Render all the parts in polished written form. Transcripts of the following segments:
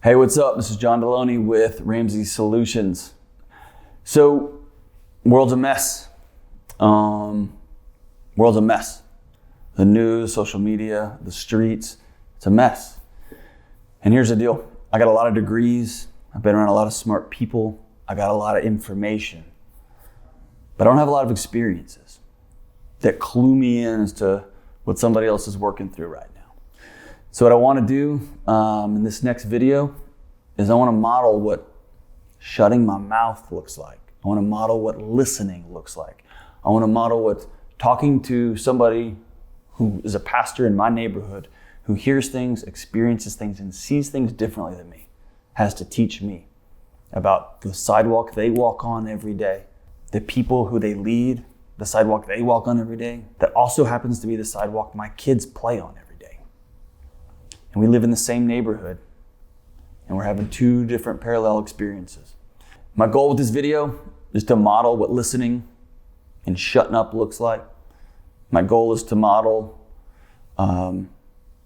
Hey, what's up? This is John Delony with Ramsey Solutions. So, world's a mess. World's a mess. The news, social media, the streets, it's a mess. And here's the deal. I got a lot of degrees. I've been around a lot of smart people. I got a lot of information. But I don't have a lot of experiences that clue me in as to what somebody else is working through right now. So what I want to do in this next video is I want to model what shutting my mouth looks like. I want to model what listening looks like. I want to model what talking to somebody who is a pastor in my neighborhood, who hears things, experiences things, and sees things differently than me, has to teach me about the sidewalk they walk on every day, the people who they lead, the sidewalk they walk on every day, that also happens to be the sidewalk my kids play on every day. And we live in the same neighborhood, and we're having two different parallel experiences. My goal with this video is to model what listening and shutting up looks like. My goal is to model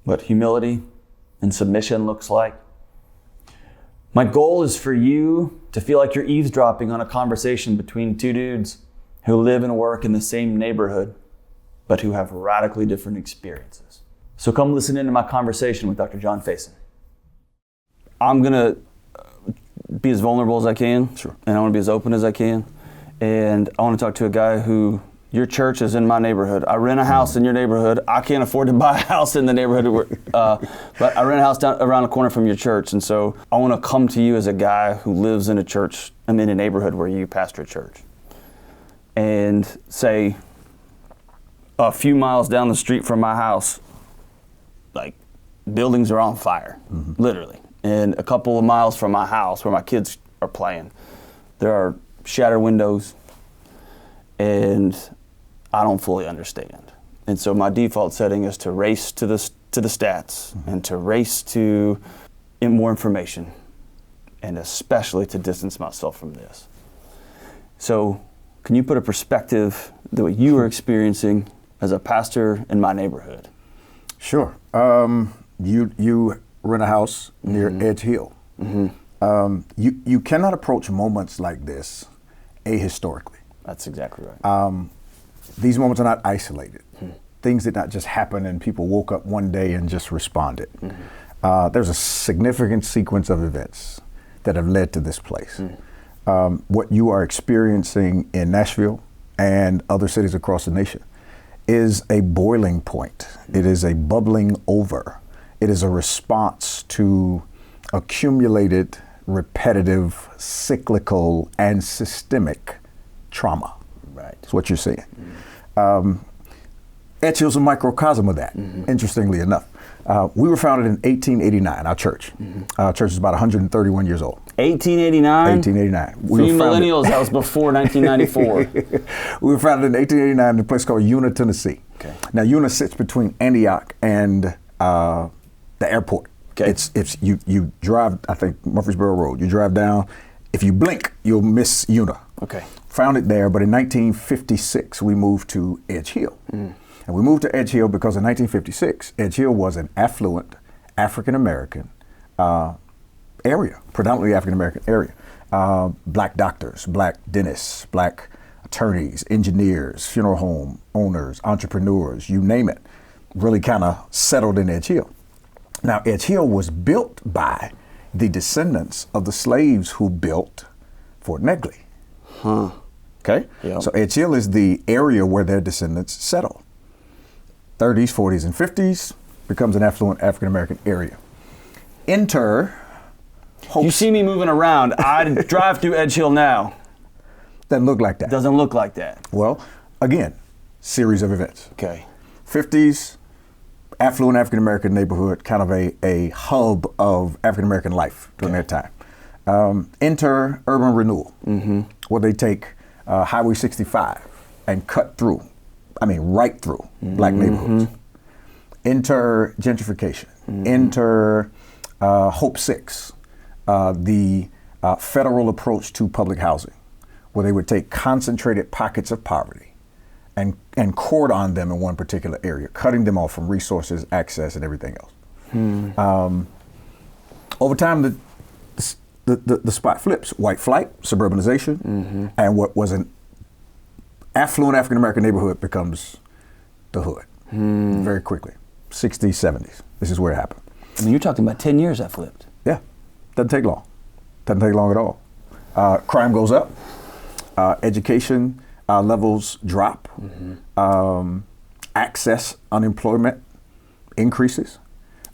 what humility and submission looks like. My goal is for you to feel like you're eavesdropping on a conversation between two dudes who live and work in the same neighborhood, but who have radically different experiences. So come listen into my conversation with Dr. John Faison. I'm gonna be as vulnerable as I can, Sure. And I wanna be as open as I can. And I wanna talk to a guy who, your church is in my neighborhood. I rent a house in your neighborhood. I can't afford to buy a house in the neighborhood, but I rent a house down around the corner from your church. And so I wanna come to you as a guy who lives in a church, I'm in a neighborhood where you pastor a church. And say, a few miles down the street from my house, like, buildings are on fire, literally. And a couple of miles from my house where my kids are playing, there are shattered windows, and I don't fully understand. And so my default setting is to race to the stats and to race to more information, and especially to distance myself from this. So can you put a perspective that what you are experiencing as a pastor in my neighborhood? Sure. You rent a house near Edgehill. You cannot approach moments like this ahistorically. That's exactly right. These moments are not isolated. Things did not just happen and people woke up one day and just responded. There's a significant sequence of events that have led to this place. What you are experiencing in Nashville and other cities across the nation is a boiling point. It is a bubbling over. It is a response to accumulated, repetitive, cyclical, and systemic trauma. Right. That's what you're seeing. Edgehill's a microcosm of that, interestingly enough. We were founded in 1889, our church. Our church is about 131 years old. 1889? 1889. For you millennials, that was before 1994. We were founded in 1889 in a place called Una, Tennessee. Okay. Now, Una sits between Antioch and the airport. Okay. It's you drive, I think, Murfreesboro Road. You drive down. If you blink, you'll miss Una. Okay. Founded there, but in 1956, we moved to Edgehill. And we moved to Edgehill because in 1956, Edgehill was an affluent African-American area, predominantly African-American area. Black doctors, black dentists, black attorneys, engineers, funeral home owners, entrepreneurs, you name it, really kind of settled in Edgehill. Now, Edgehill was built by the descendants of the slaves who built Fort Negley. Okay? Yep. So Edgehill is the area where their descendants settled. 30s, 40s, and 50s becomes an affluent African-American area. Enter You see me moving around. I drive through Edgehill now. Doesn't look like that. Doesn't look like that. Well, again, series of events. Okay. 50s, affluent African-American neighborhood, kind of a hub of African-American life during that time. Enter urban renewal, where they take Highway 65 and cut through, right through black neighborhoods. Enter gentrification. Enter Hope 6, the federal approach to public housing, where they would take concentrated pockets of poverty and cordon them in one particular area, cutting them off from resources, access, and everything else. Over time, the spot flips. White flight, suburbanization, and what was an affluent African-American neighborhood becomes the hood very quickly. 60s, 70s. This is where it happened. I mean, you're talking about 10 years that flipped. Yeah, doesn't take long. Doesn't take long at all. Crime goes up. Education levels drop. Access, unemployment increases.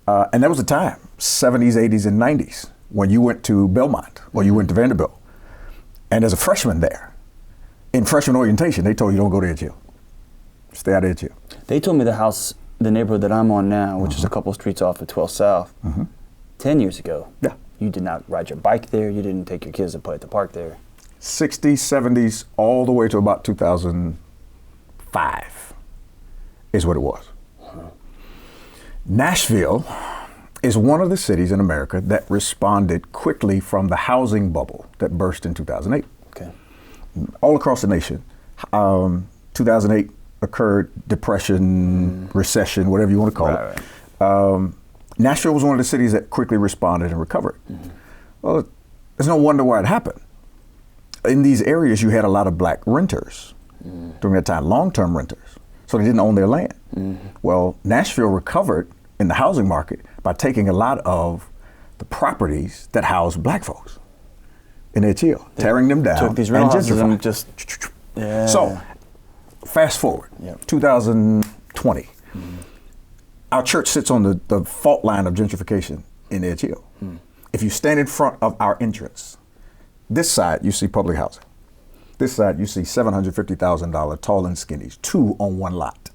And there was a time, 70s, 80s, and 90s, when you went to Belmont or you went to Vanderbilt, and as a freshman there, in freshman orientation, they told you don't go to Edgehill. Stay out of Edgehill. They told me the neighborhood that I'm on now, which is a couple of streets off of 12 South, 10 years ago, you did not ride your bike there, you didn't take your kids to play at the park there. 60s, 70s, all the way to about 2005 is what it was. Nashville is one of the cities in America that responded quickly from the housing bubble that burst in 2008. Okay. All across the nation, 2008 occurred, depression, recession, whatever you want to call it. Right. Nashville was one of the cities that quickly responded and recovered. Well, there's no wonder why it happened. In these areas, you had a lot of black renters during that time, long-term renters, so they didn't own their land. Well, Nashville recovered in the housing market by taking a lot of the properties that housed black folks in Edgehill, tearing them down, took these rental houses gentrifying. and just So, fast forward, 2020. Our church sits on the fault line of gentrification in Edgehill. If you stand in front of our entrance, this side you see public housing. This side you see $750,000 tall and skinnies, 2 on 1 lot.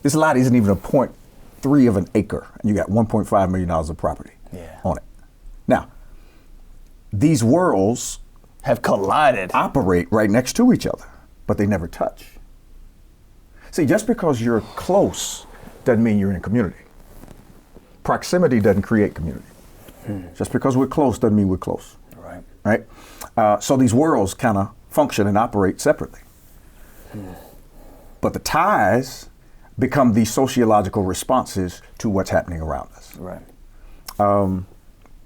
This lot isn't even a 0.3 of an acre, and you got $1.5 million of property on it. Now, these worlds have collided, operate right next to each other, but they never touch. See, just because you're close doesn't mean you're in a community. Proximity doesn't create community. Just because we're close doesn't mean we're close. Right? So these worlds kind of function and operate separately. But the ties become the sociological responses to what's happening around us. Right.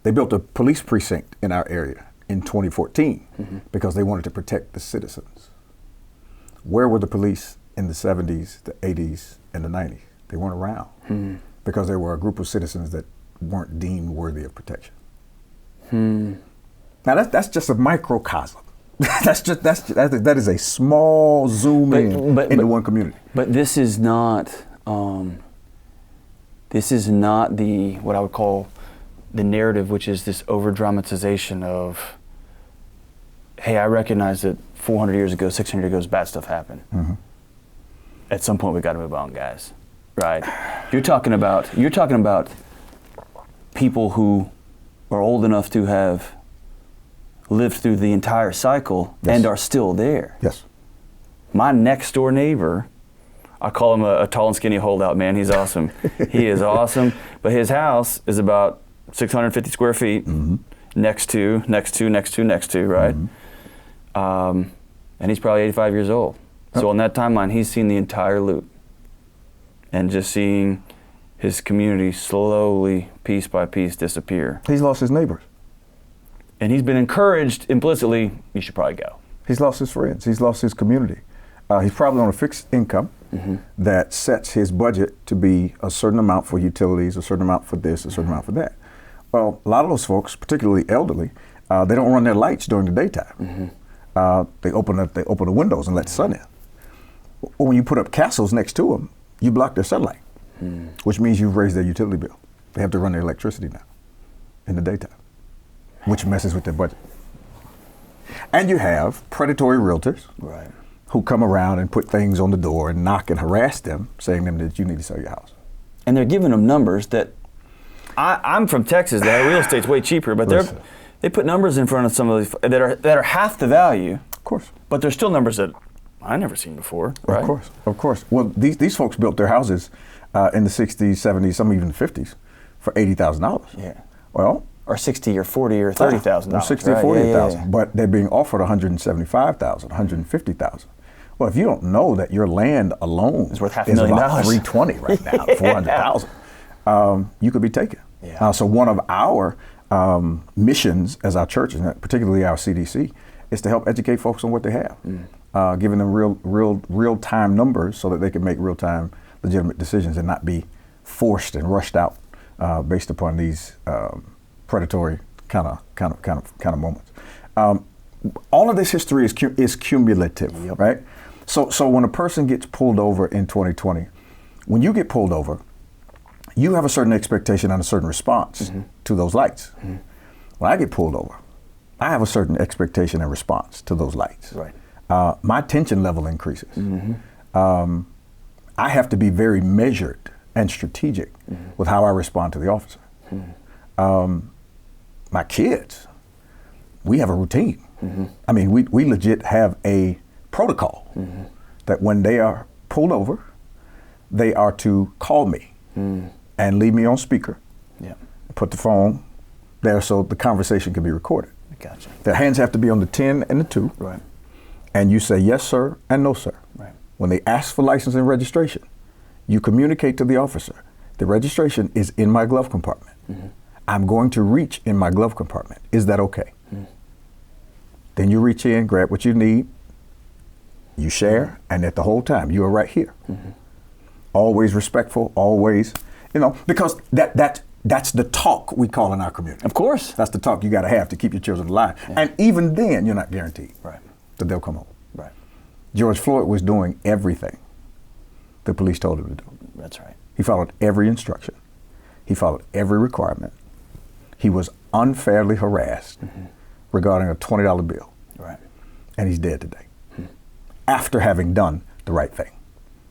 They built a police precinct in our area in 2014 because they wanted to protect the citizens. Where were the police in the 70s, the 80s, and the 90s? They weren't around because there were a group of citizens that weren't deemed worthy of protection. Now that's just a microcosm. that is a small zoom into one community. But this is not the what I would call the narrative, which is this over dramatization of, hey, I recognize that 400 years ago, 600 years ago, bad stuff happened. At some point, we got to move on, guys. Right? You're talking about people who are old enough to have lived through the entire cycle and are still there. Yes. My next door neighbor, I call him a tall and skinny holdout, man. He's awesome. He is awesome. But his house is about 650 square feet next to, right? And he's probably 85 years old. So on that timeline, he's seen the entire loop. And just seeing his community slowly, piece by piece, disappear. He's lost his neighbors. And he's been encouraged implicitly, you should probably go. He's lost his friends. He's lost his community. He's probably on a fixed income that sets his budget to be a certain amount for utilities, a certain amount for this, a certain amount for that. Well, a lot of those folks, particularly elderly, they don't run their lights during the daytime. They open the windows and let the sun in. Well, when you put up castles next to them, you block their sunlight, which means you've raised their utility bill. They have to run their electricity now in the daytime, which messes with their budget. And you have predatory realtors who come around and put things on the door and knock and harass them, saying to them that you need to sell your house. And they're giving them numbers that, I'm from Texas, that real estate's way cheaper, but they put numbers in front of some of these that are half the value. Of course. But they're still numbers that I never seen before, right? Of course. Well, these folks built their houses in the 60s, 70s, some even the 50s for $80,000. Yeah. Well, or 60 or 40 or $30,000. Or 60 or 40,000, but they're being offered 175,000, 150,000. Well, if you don't know that your land alone is worth $500,000, 320 right now, 400,000, you could be taken. So one of our missions as our church, and particularly our CDC, is to help educate folks on what they have, giving them real time numbers so that they can make real time legitimate decisions and not be forced and rushed out based upon these predatory kind of moments. All of this history is cumulative, right? So when a person gets pulled over in 2020, when you get pulled over, you have a certain expectation and a certain response to those lights. When I get pulled over, I have a certain expectation and response to those lights. Right. My tension level increases. I have to be very measured and strategic with how I respond to the officer. My kids, we have a routine. I mean, we legit have a protocol that when they are pulled over, they are to call me and leave me on speaker. Put the phone there so the conversation can be recorded. Gotcha. Their hands have to be on the 10 and the 2. Right. And you say yes, sir, and no, sir. Right. When they ask for license and registration, you communicate to the officer, the registration is in my glove compartment. I'm going to reach in my glove compartment. Is that okay? Then you reach in, grab what you need, you share, and at the whole time, you are right here. Always respectful, always, because that's the talk we call in our community. Of course. That's the talk you got to have to keep your children alive. And even then, you're not guaranteed that they'll come home. Right. George Floyd was doing everything the police told him to do. That's right. He followed every instruction. He followed every requirement. He was unfairly harassed regarding a $20 bill. Right. And he's dead today. After having done the right thing.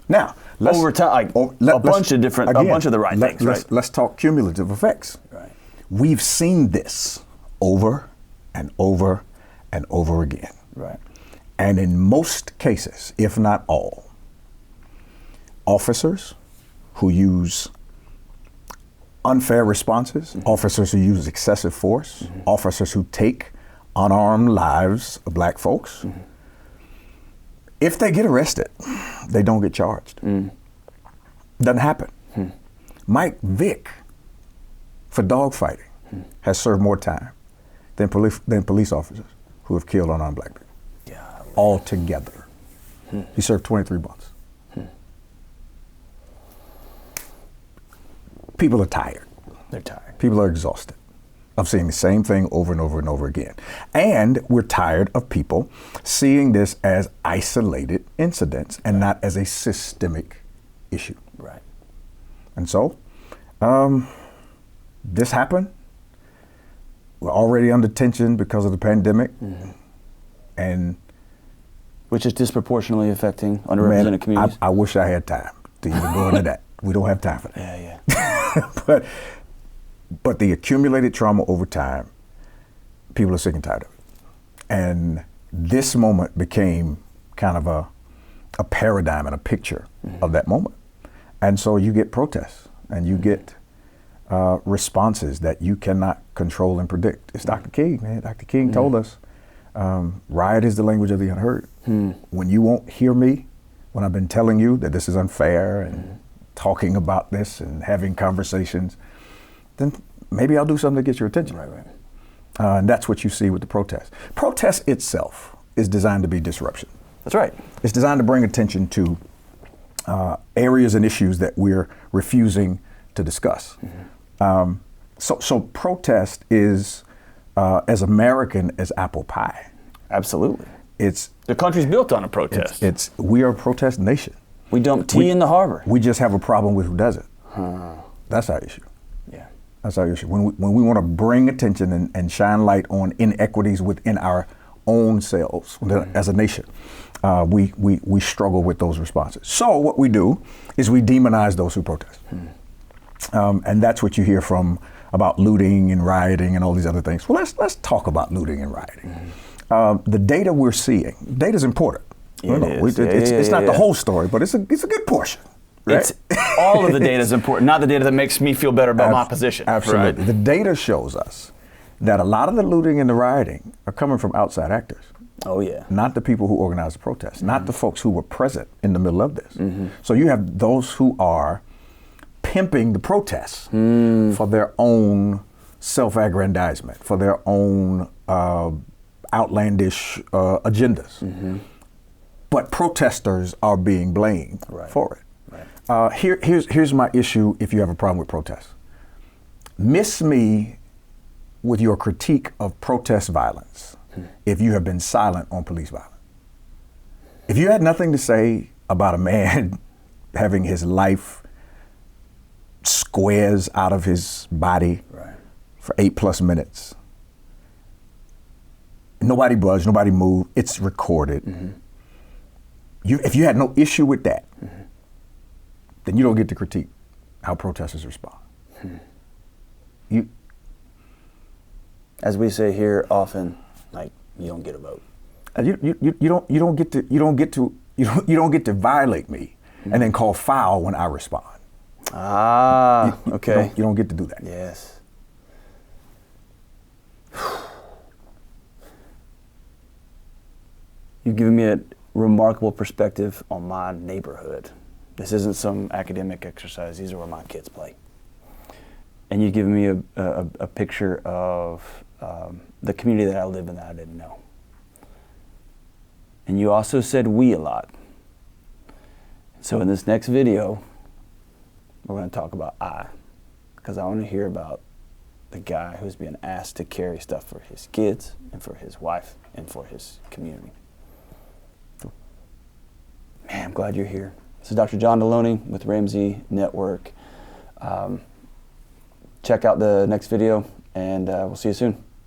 Now, let's over time, a bunch of the right things. Right. Let's talk cumulative effects. Right. We've seen this over and over and over again. Right. And in most cases, if not all, officers who use unfair responses, officers who use excessive force, officers who take unarmed lives of black folks, if they get arrested, they don't get charged. Doesn't happen. Mike Vick, for dogfighting, has served more time than police officers who have killed unarmed black people. Altogether. He served 23 months. People are tired. They're tired. People are exhausted of seeing the same thing over and over and over again. And we're tired of people seeing this as isolated incidents and not as a systemic issue. Right. And so, this happened. We're already under tension because of the pandemic. And which is disproportionately affecting underrepresented communities. I wish I had time to even go into that. We don't have time for that. Yeah. But the accumulated trauma over time, people are sick and tired of it. And this moment became kind of a paradigm and a picture of that moment. And so you get protests and you get responses that you cannot control and predict. It's Dr. King, man. Dr. King told us, riot is the language of the unheard. When you won't hear me, when I've been telling you that this is unfair and talking about this and having conversations, then maybe I'll do something to get your attention. Right. And that's what you see with the protest. Protest itself is designed to be disruption. That's right. It's designed to bring attention to areas and issues that we're refusing to discuss. So protest is as American as apple pie. Absolutely. It's the country's built on a protest. We are a protest nation. We dump tea in the harbor. We just have a problem with who does it. That's our issue. Yeah. That's our issue. When we want to bring attention and shine light on inequities within our own selves as a nation, we struggle with those responses. So what we do is we demonize those who protest. And that's what you hear about looting and rioting and all these other things. Well, let's talk about looting and rioting. The data we're seeing, data is important. It's not the whole story, but it's a good portion. Right? It's all of the data is important, not the data that makes me feel better about my position. Absolutely. Right. The data shows us that a lot of the looting and the rioting are coming from outside actors. Oh, yeah. Not the people who organized the protests, not the folks who were present in the middle of this. So you have those who are pimping the protests for their own self-aggrandizement, for their own outlandish agendas. Mm-hmm. But protesters are being blamed for it. Right. Here's my issue if you have a problem with protests. Miss me with your critique of protest violence if you have been silent on police violence. If you had nothing to say about a man having his life squares out of his body for 8+ minutes, nobody budged, nobody moved, it's recorded. Mm-hmm. If you had no issue with that, then you don't get to critique how protesters respond. As we say here often, like, you don't get a vote. You don't get to violate me and then call foul when I respond. Okay. You don't get to do that. Yes. You've given me a remarkable perspective on my neighborhood. This isn't some academic exercise. These are where my kids play. And you've given me a picture of the community that I live in that I didn't know. And you also said we a lot. So in this next video, we're going to talk about I, because I want to hear about the guy who's being asked to carry stuff for his kids and for his wife and for his community. Man, I'm glad you're here. This is Dr. John Delony with Ramsey Network. Check out the next video, and we'll see you soon.